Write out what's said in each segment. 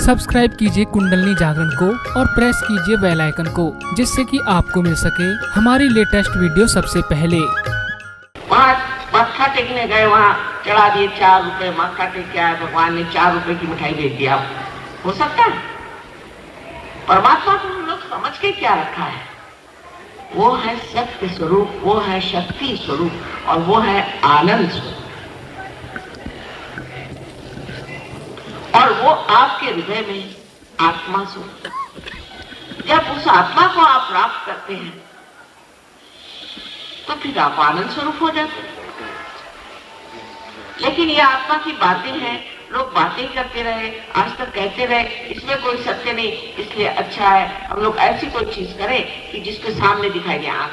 Subscribe कीजिए कुंडलिनी जागरण को और प्रेस कीजिए बेल आइकन को, जिससे कि आपको मिल सके हमारी लेटेस्ट वीडियो सबसे पहले। वहाँ मत्था टेकने गए, वहाँ चढ़ा दिए 4 रुपए, मत्था टेक के आए, भगवान ने 4 रुपए की मिठाई दे दी। आप हो सकता है? परमात्मा को हम लोग समझ के क्या रखा है? वो है सत्य स्वरूप, वो है शक्ति स्वरूप और वो है आनंद स्वरूप। और वो आपके हृदय में आत्मा स्वरूप। जब उस आत्मा को आप प्राप्त करते हैं तो फिर आप आनंद स्वरूप हो जाते हैं। लेकिन ये आत्मा की बातें हैं, लोग बातें करते रहे, आज तक कहते रहे, इसमें कोई सत्य नहीं, इसलिए अच्छा है हम लोग ऐसी कोई चीज करें कि जिसके सामने दिखाई दे आंख।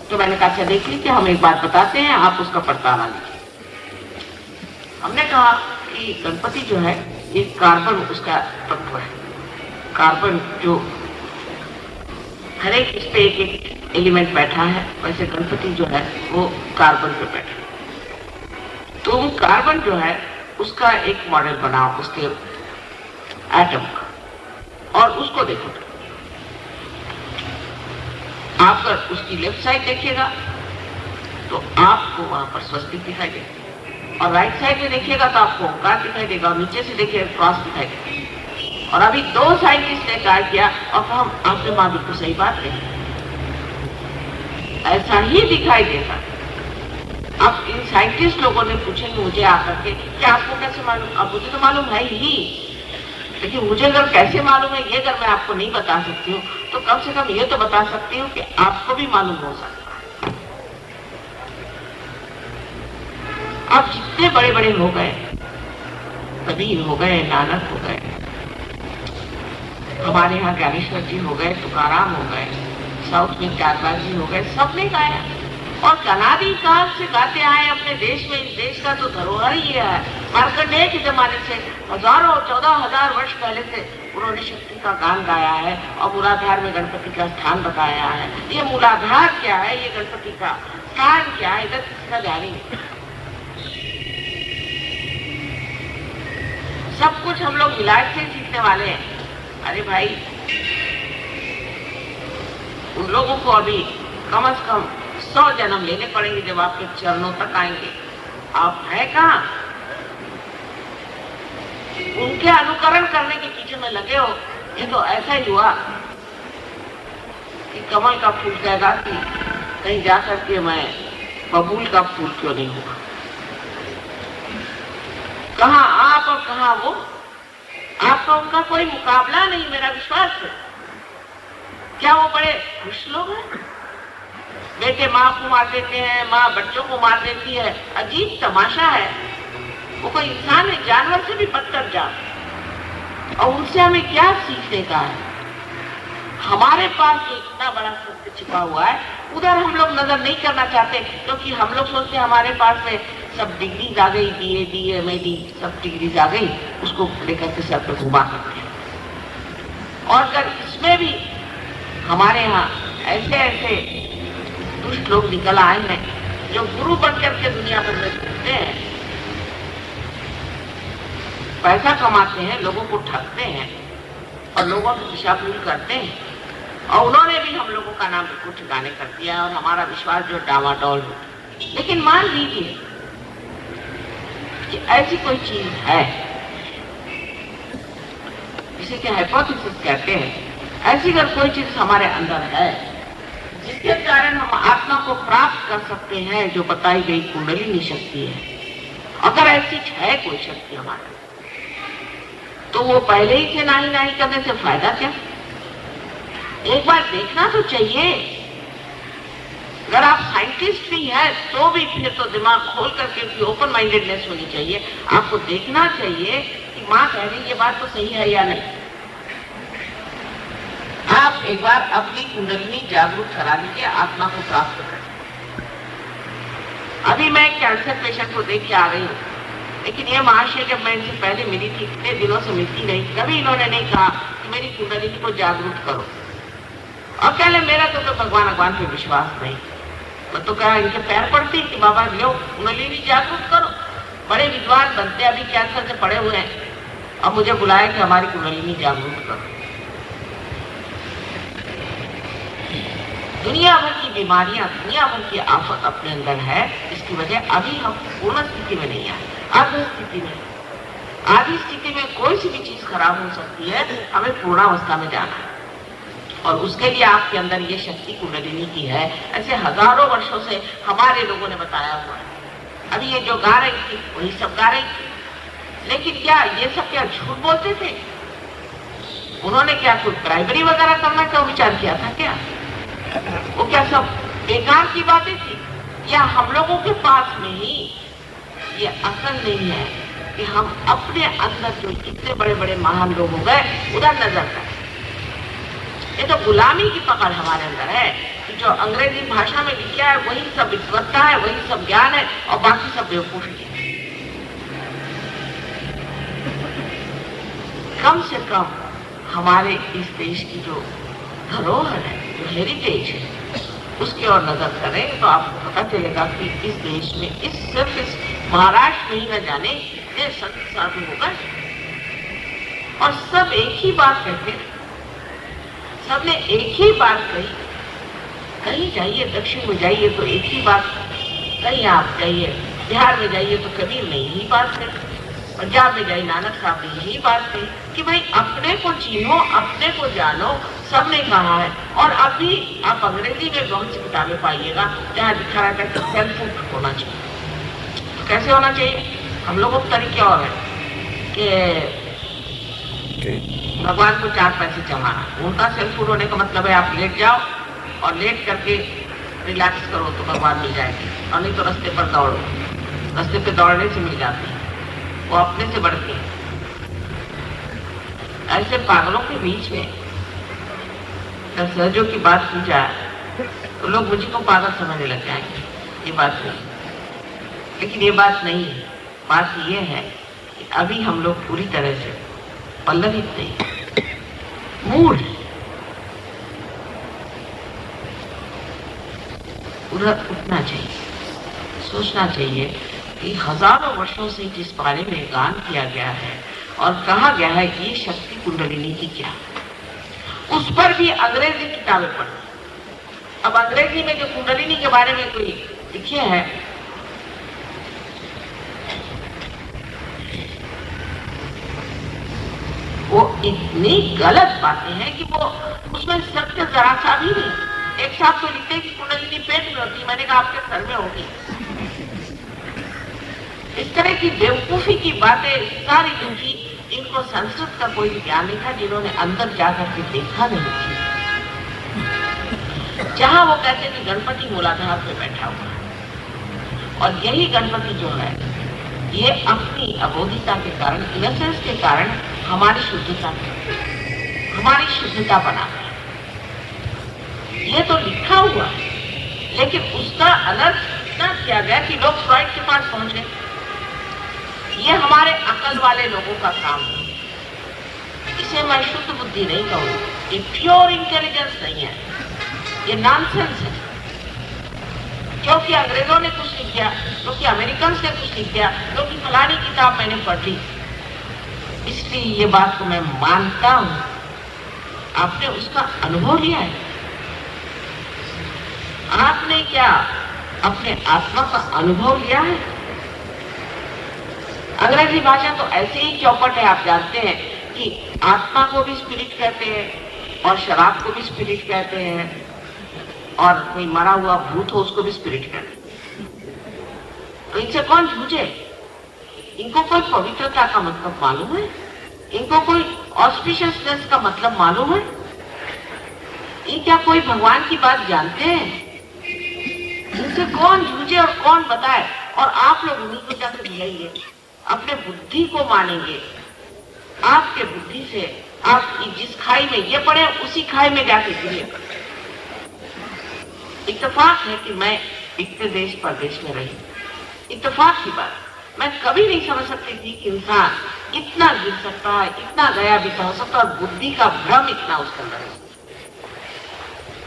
तो मैंने कहा अच्छा देख लीजिए, हम एक बात बताते हैं, आप उसका पड़ताला लीजिए। हमने कहा कि गणपति जो है ये कार्बन उसका तत्व है। कार्बन जो हर एक इस पे एक एक एलिमेंट बैठा है, वैसे गणपति जो है वो कार्बन पे बैठा है। तुम कार्बन जो है उसका एक मॉडल बनाओ, उसके एटम का, और उसको देखो। आप अगर उसकी लेफ्ट साइड देखिएगा तो आपको वहां पर स्वस्तिक दिखाई देगा, और राइट साइड में देखिएगा तो आपको ओंकार दिखाई देगा, और नीचे से देखिएगा क्रॉस दिखाई देगा। और अभी 2 साइंटिस्ट ने कार्य किया और हम आपके माँ बिल्कुल सही बात नहीं, ऐसा ही दिखाई देता। अब इन साइंटिस्ट लोगों ने पूछेंगे मुझे आकर के कि आपको कैसे मालूम? अब मुझे तो मालूम है ही, लेकिन मुझे अगर कैसे मालूम है ये अगर मैं आपको नहीं बता सकती हूँ तो कम से कम ये तो बता सकती हूँ कि आपको भी मालूम हो सकता है। आप जितने बड़े बड़े हो गए, कबीर हो गए, नानक हो गए, हमारे यहाँ ज्ञानेश्वर जी हो गए, तुकाराम हो गए, साउथ में त्यागराज जी हो गए, सबने गाया और अनादि काल से गाते आए अपने देश में। इस देश का तो धरोहर ही है। मार्कंडेय के जमाने से हजारों 14,000 वर्ष पहले से उन्होंने शक्ति का गान गाया है और मूलाधार में गणपति का स्थान बताया है। ये मूलाधार क्या है, ये गणपति का स्थान क्या है, इधर किसी का ध्यान नहीं। सब कुछ हम लोग विलायत से सीखने वाले हैं। अरे भाई, उन लोगों को अभी कम से कम 100 जन्म लेने पड़ेंगे जब आपके चरणों तक आएंगे। आप है कहाँ? उनके अनुकरण करने के पीछे में लगे हो। ये तो ऐसा ही हुआ कि कमल का फूल कहेगा कि कहीं जाकर के मैं बबूल का फूल क्यों नहीं हुआ। कहाँ आप और कहाँ वो? आपका उनका कोई मुकाबला नहीं, मेरा विश्वास है। क्या वो बड़े खुश लोग हैं? बेटे माँ को मार देते हैं, माँ बच्चों को मार देती है, अजीब तमाशा है। वो कोई इंसान है, जानवर से भी बदतर जान। और उनसे हमें क्या सीखने का है? हमारे पास इतना बड़ा सत्य छिपा हुआ है, उधर हम लोग नजर नहीं करना चाहते, क्योंकि हम लोग सोचते हैं हमारे पास में सब डिग्रीज आ गई, BA, MAD सब डिग्रीज आ गई, उसको लेकर के सर पर घुमा करते हैं। और अगर इसमें भी हमारे यहाँ ऐसे ऐसे दुष्ट लोग निकल आए हैं जो गुरु बनकर के दुनिया भर में घूमते हैं, पैसा कमाते हैं, लोगों को ठगते हैं और लोगों की दिशा भूल करते हैं, और उन्होंने भी हम लोगों का नाम बिल्कुल ठिकाने कर दिया और हमारा विश्वास जो डामाडोल हो। लेकिन मान लीजिए कि ऐसी कोई चीज है जिसे कि हाइपोथेसिस कहते हैं, ऐसी अगर कोई चीज हमारे अंदर है जिसके कारण हम आत्मा को प्राप्त कर सकते हैं, जो बताई गई कुंडलिनी शक्ति है, अगर ऐसी है कोई शक्ति हमारे, तो वो पहले ही से नाही करने से फायदा क्या? एक बार देखना तो चाहिए। अगर आप साइंटिस्ट भी हैं तो भी फिर तो दिमाग खोल करके ओपन माइंडेडनेस होनी चाहिए। आपको देखना चाहिए कि माँ कह रही ये बात तो सही है या नहीं। आप एक बार अपनी कुंडलिनी जागरूक करा लीजिए, आत्मा को प्राप्त करें। अभी मैं कैंसर पेशेंट को देख के आ रही हूँ, लेकिन ये महाशय जब मैं इनसे पहले मिली थी, इतने दिनों से मिलती नहीं, कभी इन्होंने नहीं कहा कि मेरी कुंडलिनी को जागरूक करो। और कहले मेरा तो भगवान पे विश्वास नहीं। मैं तो कहा इनके पैर पड़ती कि बाबा लो कुंडलिनी जागरूक करो। बड़े विद्वान बनते, अभी कैंसर से पड़े हुए हैं, अब मुझे बुलाया कि हमारी कुंडलिनी जागरूक करो। दुनिया भर की बीमारियां, दुनिया भर की आफत अपने अंदर है, इसकी वजह अभी हम पूर्ण स्थिति में नहीं आए, आधी स्थिति में। आधी स्थिति में कोई सी भी चीज खराब हो सकती है, हमें पूर्णावस्था में जाना है और उसके लिए आपके अंदर ये शक्ति कुंडलिनी की है। ऐसे हजारों वर्षों से हमारे लोगों ने बताया हुआ है। अभी ये जो गा रही थी वही सब गा रही थी, लेकिन क्या ये सब क्या झूठ बोलते थे? उन्होंने क्या कोई प्राइमरी वगैरह करना का विचार किया था क्या? वो क्या सब बेकार की बातें थी? या हम लोगों के पास में ही ये अकल नहीं है कि हम अपने अंदर जो इतने बड़े बड़े महान लोग हो गए उधर नजर करें? ये तो गुलामी की पकड़ हमारे अंदर है कि जो अंग्रेजी भाषा में लिखा है वही सब विद्वत्ता है, वही सब ज्ञान है और बाकी सब बेवकूफी है। कम से कम हमारे इस देश की जो धरोहर है, जो हेरिटेज है, उसकी ओर नजर करें तो आपको पता चलेगा कि इस देश में सिर्फ इस महाराष्ट्र में ही न जाने कितने संत साधु हो गए और सब एक ही बात कहते हैं। सबने एक ही बात कही, कहीं जाइए, दक्षिण में जाइए तो एक ही बात, कहीं आप जाइए बिहार में जाइए तो कबीर ने यही बात कही, पंजाब में जाइए नानक साहब ने यही बात कही कि भाई अपने को चीनो, अपने को जानो, सबने कहा है। और अभी आप अंग्रेजी में बहुत सी किताबें पाइएगा जहाँ लिखा रहता है कि सेल्फ हेल्प होना चाहिए। तो कैसे होना चाहिए? हम लोगों के तरीके और है कि भगवान को 4 पैसे जमाना। उनका सेल्फ फूड होने का मतलब है आप लेट जाओ और लेट करके रिलैक्स करो तो भगवान मिल जाएंगे, और नहीं तो रास्ते पर दौड़ो। रास्ते पे दौड़ने से मिल जाते हैं, वो अपने से बढ़ते हैं। ऐसे पागलों के बीच में जब सहजों की बात की जाए तो लोग मुझे को पागल समझने लग जाएंगे। ये बात नहीं, लेकिन ये बात नहीं है। बात ये है कि अभी हम लोग पूरी तरह से पल्लवित नहीं, मूड उधर उठना चाहिए, सोचना चाहिए कि हजारों वर्षों से जिस बारे में गान किया गया है और कहा गया है कि ये शक्ति कुंडलिनी की क्या, उस पर भी अंग्रेजी किताबें पढ़ी। अब अंग्रेजी में जो कुंडलिनी के बारे में कोई लिखे हैं, वो इतनी गलत बातें हैं कि वो उसमें सत्य जरा सा भी नहीं। एक साथ तो लिखते हैं कि कुंडलिनी पेट में होती, मैंने कहा आपके सर में होगी। इस तरह की बेवकूफी की बातें सारी लिखी, इनको संस्कृत का कोई ज्ञान नहीं था, जिन्होंने अंदर जाकर के देखा नहीं थी। जहां वो कहते कि गणपति मूलाधार पे बैठा हुआ है और यही गणपति जो है ये अपनी अबोधिता के कारण, इनोसेंस के कारण हमारी शुद्धता बना है। ये तो लिखा हुआ है, लेकिन उसका अनर्थ इतना किया गया कि लोग फ्रॉइड के पास पहुंच गए। ये हमारे अकल वाले लोगों का काम है। इसे मैं शुद्ध बुद्धि नहीं कहूँ, ये प्योर इंटेलिजेंस नहीं है, ये नॉनसेंस है। क्योंकि अंग्रेजों ने कुछ लिख दिया, क्योंकि अमेरिकन ने कुछ लिख दिया, क्योंकि फलानी किताब मैंने पढ़ ली, इसलिए ये बात को मैं मानता हूं। आपने उसका अनुभव लिया है? आपने क्या अपने आत्मा का अनुभव लिया है? अंग्रेजी भाषा तो ऐसे ही चौपट है, आप जानते हैं कि आत्मा को भी स्पिरिट कहते हैं और शराब को भी स्पिरिट कहते हैं, और कोई मरा हुआ भूत हो उसको भी स्पिरिट कहते हैं। तो इनसे कौन झूठे? इनको कोई पवित्रता का मतलब मालूम है? इनको कोई ऑस्पिशियसनेस का मतलब मालूम है? ये क्या कोई भगवान की बात जानते हैं? इनसे कौन झूठे और कौन बताए? और आप लोग उन्हीं को जाकर बुलाइए, अपने बुद्धि को मानेंगे। आपके बुद्धि से आप जिस खाई में ये पड़े उसी खाई में जाके गिरे। इत्तेफाक है कि मैं इतने देश परदेश में रही, इत्तेफाक की बात। मैं कभी नहीं समझ सकती थी कि इंसान इतना गिर सकता है, इतना गया बीता हो सकता है, और बुद्धि का भ्रम इतना उसके अंदर है,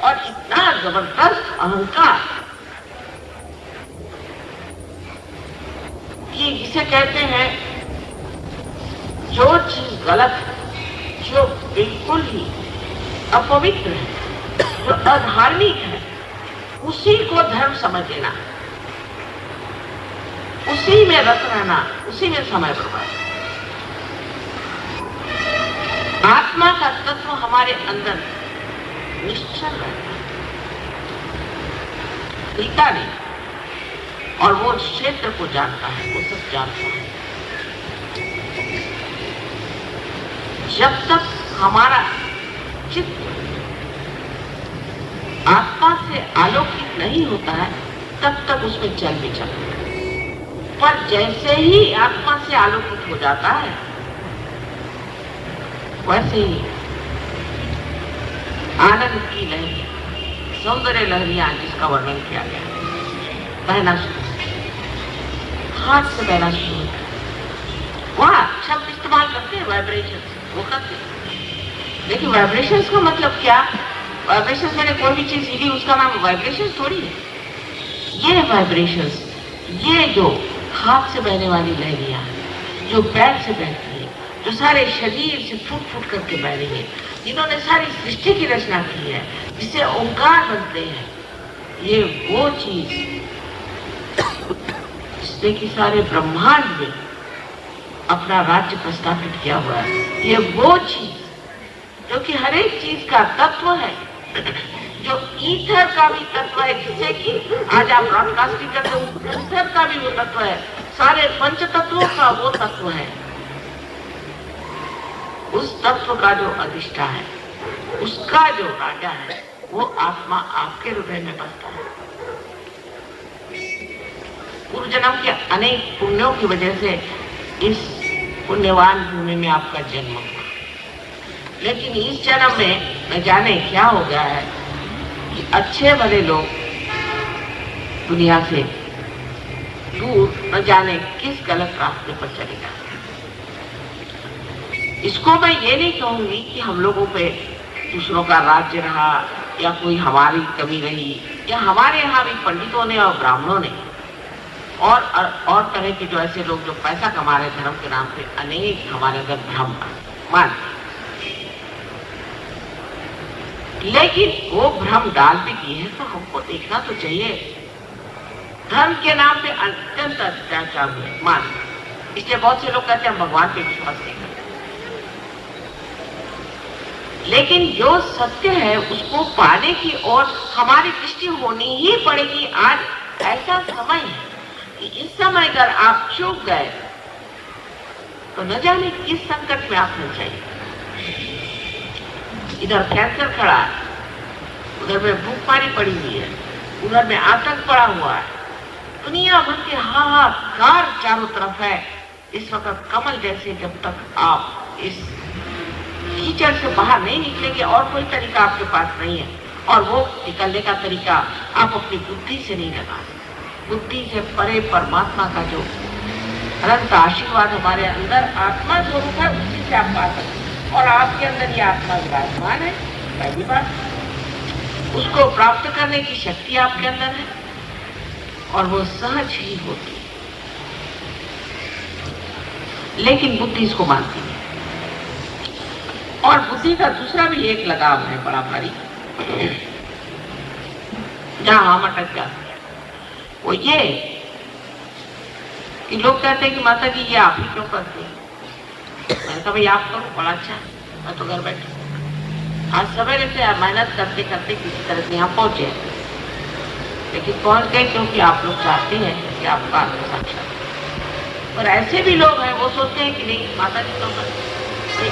और इतना जबरदस्त अहंकार ये जिसे कहते हैं जो चीज गलत है, जो बिल्कुल ही अपवित्र है, जो अधार्मिक है, उसी को धर्म समझ लेना, उसी में रत रहना, उसी में समय बर्बाद। आत्मा का तत्व हमारे अंदर निश्चल रहता है, हिलता नहीं, और वो क्षेत्र को जानता है, वो सब जानता है। जब तक हमारा चित्त आत्मा से आलोकित नहीं होता है, तब तक उसमें चल भी चलता है। पर जैसे ही आत्मा से आलोकित हो जाता है, वैसे ही आनंद की लहरियां, सौंदर्य लहरियां जिसका वर्णन किया गया, बहना शुरू, हाथ से बहना शुरू। वहां शब्द इस्तेमाल करते हैं वाइब्रेशन, वो करते हैं, लेकिन वाइब्रेशन का मतलब क्या? वाइब्रेशन मैंने कोई भी चीज हिली उसका नाम वाइब्रेशन थोड़ी है। ये वाइब्रेशन, ये जो हाथ से बहने वाली लहरियां, जो पैर से बहती है, जो सारे शरीर से फूट फूट करके बह रही है, जिन्होंने सारी सृष्टि की रचना की है, जिससे ओंकार बनते हैं, ये वो चीज जिसने कि सारे ब्रह्मांड में अपना राज्य प्रस्थापित किया हुआ है। ये वो चीज जो कि हर एक चीज का तत्व है, जो ईथर का भी तत्व है, जिसे कि आज आप ब्रॉडकास्टिंग करते हो, ईथर का भी वो तत्व है, सारे पंच तत्वों का वो तत्व है। उस तत्व का जो अधिष्ठा है, उसका जो राजा है, वो आत्मा आपके हृदय में बसता है। पूर्व जन्म के अनेक पुण्यों की वजह से इस पुण्यवान भूमि में आपका जन्म हुआ, लेकिन इस जन्म में न जाने क्या हो गया है कि अच्छे भले लोग दुनिया से दूर न जाने किस गलत रास्ते पर चले जाते हैं। इसको मैं ये नहीं कहूंगी कि हम लोगों पे दूसरों का राज्य रहा या कोई हमारी कमी रही, या हमारे यहाँ भी पंडितों ने और ब्राह्मणों ने और तरह के जो ऐसे लोग जो पैसा कमा रहे धर्म के नाम पे, अनेक हमारे अंदर भ्रम मान, लेकिन वो भ्रम डाल भी दिए हैं तो हमको देखना तो चाहिए। धर्म के नाम पे अत्यंत अत्याचार हुए मान, इसलिए बहुत से लोग कहते हैं हम भगवान पे विश्वास नहीं करते, लेकिन जो सत्य है उसको पाने की ओर हमारी दृष्टि होनी ही पड़ेगी। आज ऐसा समय है कि इस समय अगर आप चूक गए तो न जाने किस संकट में आप फंस जाएंगे। इधर कैंसर खड़ा है, उधर में भूखमारी पड़ी हुई है, उधर में आतंक पड़ा हुआ है, दुनिया भर के हाहाकार चारों तरफ है। इस वक्त कमल जैसे जब तक आप इस कीचड़ से बाहर नहीं निकलेंगे और कोई तरीका आपके पास नहीं है, और वो निकलने का तरीका आप अपनी बुद्धि से नहीं लगा सकते। बुद्धि से परे परमात्मा का जो अनंत आशीर्वाद हमारे अंदर आत्मा स्वरूप है, उसी से आप पा सकते हैं, और आपके अंदर ये आत्मा विराजमान है। पहली बात, उसको प्राप्त करने की शक्ति आपके अंदर है और वो सहज ही होती है, लेकिन बुद्धि इसको मानती है। और बुद्धि का दूसरा भी एक लगाव है बड़ा भारी, जहां हम अटक जाते हैं, वो ये कि लोग कहते हैं कि माता जी ये आप ही क्यों करते हैं? मैंने कहा भाई आप करो, बड़ा अच्छा, मैं तो घर बैठी आज सवेरे से मेहनत करते करते किसी तरह से यहाँ पहुंचे, लेकिन पहुंच गए क्योंकि आप लोग चाहते हैं कि आपका आत्म साक्षात्कार। और ऐसे भी लोग हैं वो सोचते हैं कि नहीं माता जी क्यों करते,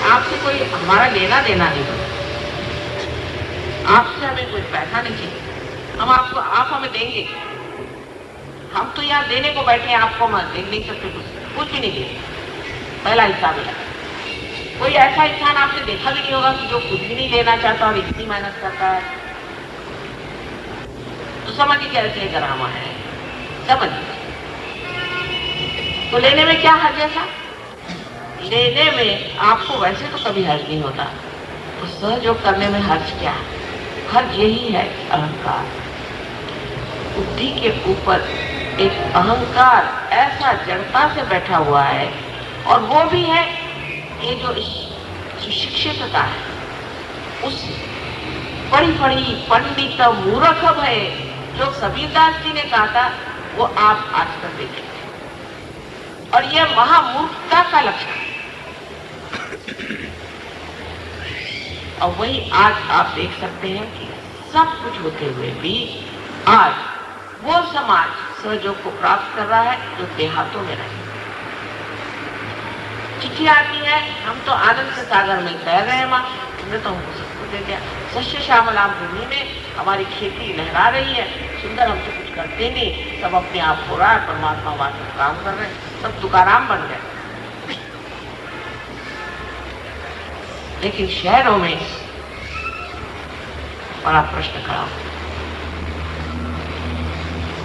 आपसे कोई हमारा लेना देना नहीं होता, आपसे हमें कोई पैसा नहीं चाहिए, हम आपको आप हमें देंगे, हम तो यहाँ देने को बैठे हैं, आपको हम दे नहीं सकते, कुछ भी नहीं देंगे। पहला हिस्सा मिला। कोई ऐसा इंसान आपने देखा भी नहीं होगा कि जो कुछ भी नहीं लेना चाहता और इतनी मेहनत करता है, तो समझिए कैसे ड्रामा है, समझिए। तो लेने में क्या हर्ज है साहब? लेने में आपको वैसे तो कभी हर्ज नहीं होता, तो सहयोग करने में हर्ज क्या है? हर्ज यही है अहंकार, बुद्धि के ऊपर एक अहंकार ऐसा जड़ता से बैठा हुआ है, और वो भी है ये जो सुशिक्षितता है, उस पढ़ी पढ़ी पंडित मूर्ख है जो कबीरदास जी ने कहा था, वो आप आजकल देखेंगे, और यह महामूर्खता का लक्षण है। और वही आज आप देख सकते हैं कि सब कुछ होते हुए भी आज वो समाज सहयोग को प्राप्त कर रहा है जो देहातों में रहे। चिट्ठी आती है, हम तो आनंद के सागर में तैर रहे हैं, माँ तुमने तो हमको सब कुछ दे दिया, सस्य श्यामलाम भूमि में हमारी खेती लहरा रही है, सुंदर, हम तो कुछ करते नहीं, सब अपने आप हो रहा है, परमात्मा वास्ते काम कर रहे हैं, सब तुकाराम बन गए। लेकिन शहरों में बड़ा प्रश्न खड़ा हो,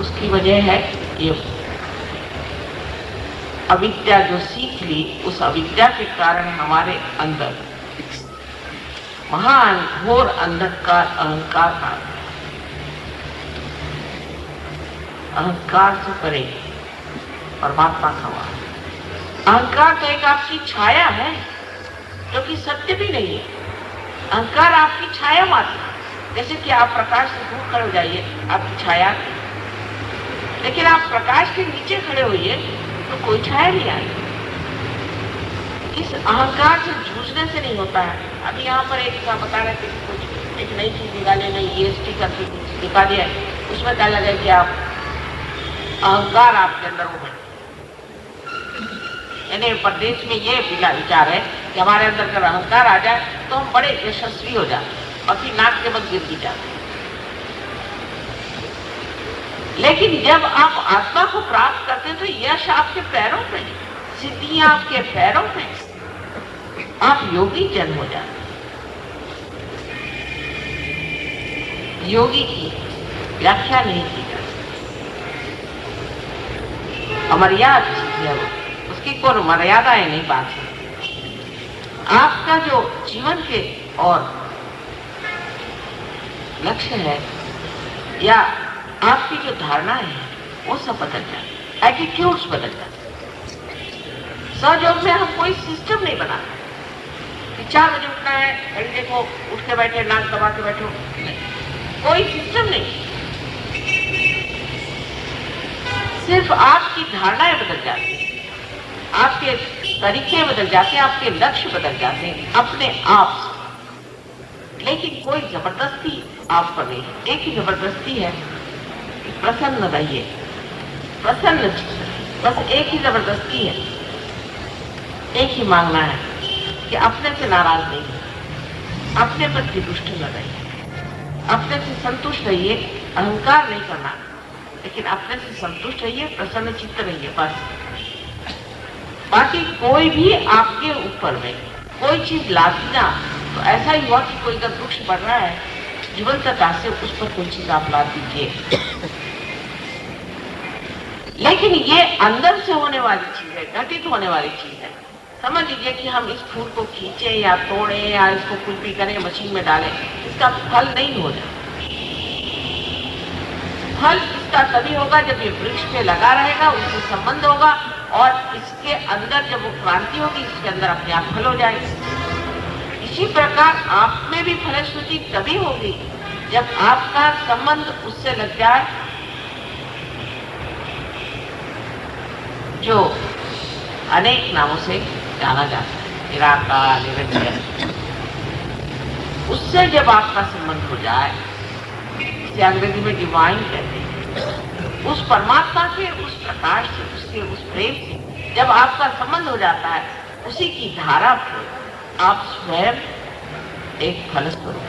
उसकी वजह है ये अविद्या जो सीख ली, उस अविद्या के कारण हमारे अंदर महान घोर अंधकार अहंकार का, अहंकार से परे परमात्मा का वास। अहंकार तो एक आपकी छाया है जो कि सत्य भी नहीं है। अहंकार आपकी छाया मात्र, जैसे कि आप प्रकाश से दूर खड़े हो जाइए, आपकी छाया, लेकिन आप प्रकाश के नीचे खड़े होइए तो कोई छाया नहीं आएगी। इस अहंकार से जूझने से नहीं होता है। अभी यहाँ पर एक बता रहे थे कि कुछ एक नई चीज निकाले, नई EST करके दिखा दिया, उसमें क्या लगे कि आप अहंकार आपके अंदर हो गए, यानी प्रदेश में ये विचार है कि हमारे अंदर अगर अहंकार आ जाए तो हम बड़े यशस्वी हो जाते, और फिर नाक के बल गिर भी जाते। लेकिन जब आप आत्मा को प्राप्त करते हैं तो यश आपके पैरों में, सिद्धियां आपके पैरों में, आप योगी जन हो जाते। योगी की व्याख्या नहीं की जाती, अमर्याद है वो, उसकी कोई मर्यादाएं नहीं बात है। आपका जो जीवन के और लक्ष्य है या आपकी जो धारणाएं हैं वो सब बदल जाए, एटीट्यूड्स बदल जाए। सहयोग में हम कोई सिस्टम नहीं बनाते कि 4 बजे उठना है, घड़ी देखो, उठ के बैठे, नाक दबा के बैठो, कोई सिस्टम नहीं। सिर्फ आपकी धारणाएं बदल जाती हैं, आपके तरीके बदल जाते हैं, आपके लक्ष्य बदल जाते हैं अपने आप से। लेकिन कोई जबरदस्ती आप पर नहीं, एक ही जबरदस्ती है, प्रसन्न रहिए, प्रसन्न, बस एक ही जबरदस्ती है, एक ही मांगना है कि अपने से नाराज नहीं, अपने प्रति दुष्ट न रहिए, अपने से संतुष्ट रहिए, अहंकार नहीं करना, लेकिन अपने से संतुष्ट रहिए, प्रसन्न चित्त रहिए, बस। बाकी कोई भी आपके ऊपर में कोई चीज लादी ना, तो ऐसा ही हुआ कि कोई अगर वृक्ष बढ़ रहा है जीवंतता से, उस पर कोई चीज आप ला दीजिए, लेकिन ये अंदर से होने वाली चीज है, घटित होने वाली चीज है। समझ लीजिए कि हम इस फूल को खींचे या तोड़े या इसको कुछ भी करें, मशीन में डालें, इसका फल नहीं हो जाए। फल इसका तभी होगा जब ये वृक्ष पे लगा रहेगा, उससे संबंध होगा, और इसके अंदर जब वो क्रांति होगी, इसके अंदर अपने आप फल हो जाएगी। इसी प्रकार आप में भी फलश्रुति तभी होगी जब आपका संबंध उससे लग जाए जो अनेक नामों से जाना जाता है, निराकार, निरंजन। उससे जब आपका संबंध हो जाए, इसे अंग्रेजी में डिवाइन कहते हैं, उस परमात्मा के उस प्रकाश से, उसके उस प्रेम से जब आपका संबंध हो जाता है, उसी की धारा पर आप स्वयं एक फलस्वरूप